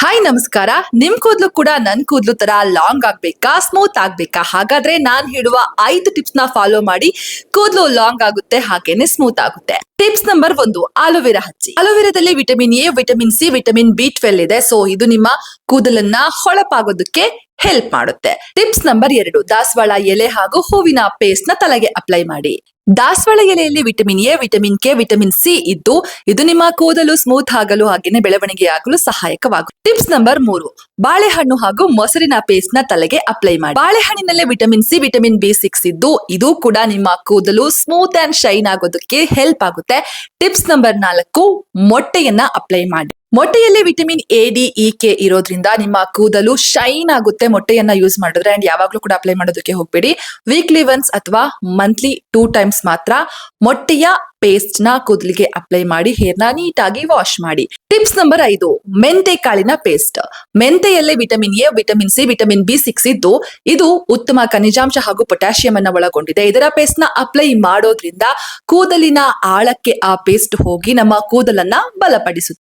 Hi ನಮಸ್ಕಾರ. ನಿಮ್ ಕೂದ್ಲು ಕೂಡ ನನ್ ಕೂದ್ಲು ತರ ಲಾಂಗ್ ಆಗ್ಬೇಕಾ, ಸ್ಮೂತ್ ಆಗ್ಬೇಕಾ? ಹಾಗಾದ್ರೆ ನಾನ್ ಹೇಳುವ 5 ಟಿಪ್ಸ್ ನ ಫಾಲೋ ಮಾಡಿ ಕೂದ್ಲು ಲಾಂಗ್ ಆಗುತ್ತೆ, ಹಾಗೇನೆ ಸ್ಮೂತ್ ಆಗುತ್ತೆ. ಟಿಪ್ಸ್ ನಂಬರ್ 1, ಆಲೋವೆರಾ ಹಚ್ಚಿ. ಆಲೋವೆರಾದಲ್ಲಿ vitamin A, vitamin C, vitamin B 12 ಇದೆ. ಸೊ ಇದು ನಿಮ್ಮ ಕೂದಲನ್ನ ಹೊಳಪಾಗೋದಕ್ಕೆ ಹೆಲ್ಪ್ ಮಾಡುತ್ತೆ. ಟಿಪ್ಸ್ ನಂಬರ್ 2, ದಾಸವಾಳ ಎಲೆ ಹಾಗೂ ಹೂವಿನ ಪೇಸ್ಟ್ ನ ತಲೆಗೆ ಅಪ್ಲೈ ಮಾಡಿ. ದಾಸವಾಳ ಎಲೆಯಲ್ಲಿ vitamin A, vitamin K, vitamin C ಇದ್ದು ಇದು ನಿಮ್ಮ ಕೂದಲು ಸ್ಮೂತ್ ಆಗಲು ಹಾಗೇನೆ ಬೆಳವಣಿಗೆ ಆಗಲು ಸಹಾಯಕವಾಗುತ್ತೆ. ಟಿಪ್ಸ್ ನಂಬರ್ 3, ಬಾಳೆಹಣ್ಣು ಹಾಗೂ ಮೊಸರಿನ ಪೇಸ್ಟ್ ನ ತಲೆಗೆ ಅಪ್ಲೈ ಮಾಡಿ. ಬಾಳೆಹಣ್ಣಿನಲ್ಲಿ ವಿಟಮಿನ್ ಸಿ, ವಿಟಮಿನ್ ಬಿ 6 ಇದ್ದು ಇದು ಕೂಡ ನಿಮ್ಮ ಕೂದಲು ಸ್ಮೂತ್ ಅಂಡ್ ಶೈನ್ ಆಗೋದಕ್ಕೆ ಹೆಲ್ಪ್ ಆಗುತ್ತೆ. ಟಿಪ್ಸ್ ನಂಬರ್ 4, ಮೊಟ್ಟೆಯನ್ನ ಅಪ್ಲೈ ಮಾಡಿ. ಮೊಟ್ಟೆಯಲ್ಲಿ vitamin A, D, E, K ಇರೋದ್ರಿಂದ ನಿಮ್ಮ ಕೂದಲು ಶೈನ್ ಆಗುತ್ತೆ. ಮೊಟ್ಟೆಯನ್ನ ಯೂಸ್ ಮಾಡಿದ್ರೆ ಅಂಡ್ ಯಾವಾಗ್ಲೂ ಕೂಡ ಅಪ್ಲೈ ಮಾಡೋದಕ್ಕೆ ಹೋಗ್ಬೇಡಿ. ವೀಕ್ಲಿ ಒನ್ಸ್ ಅಥವಾ ಮಂತ್ಲಿ 2 ಟೈಮ್ಸ್ ಮಾತ್ರ ಮೊಟ್ಟೆಯ ಪೇಸ್ಟ್ ನ ಕೂದಲಿಗೆ ಅಪ್ಲೈ ಮಾಡಿ ಹೇರ್ ನ ನೀಟಾಗಿ ವಾಶ್ ಮಾಡಿ. ಟಿಪ್ಸ್ ನಂಬರ್ 5, ಮೆಂತೆ ಕಾಳಿನ ಪೇಸ್ಟ್. ಮೆಂತೆಯಲ್ಲಿ vitamin A, vitamin C, vitamin B 6 ಇದ್ದು ಇದು ಉತ್ತಮ ಖನಿಜಾಂಶ ಹಾಗೂ ಪೊಟ್ಯಾಷಿಯಂ ಅನ್ನ ಒಳಗೊಂಡಿದೆ. ಇದರ ಪೇಸ್ಟ್ ನ ಅಪ್ಲೈ ಮಾಡೋದ್ರಿಂದ ಕೂದಲಿನ ಆಳಕ್ಕೆ ಆ ಪೇಸ್ಟ್ ಹೋಗಿ ನಮ್ಮ ಕೂದಲನ್ನ ಬಲಪಡಿಸುತ್ತೆ.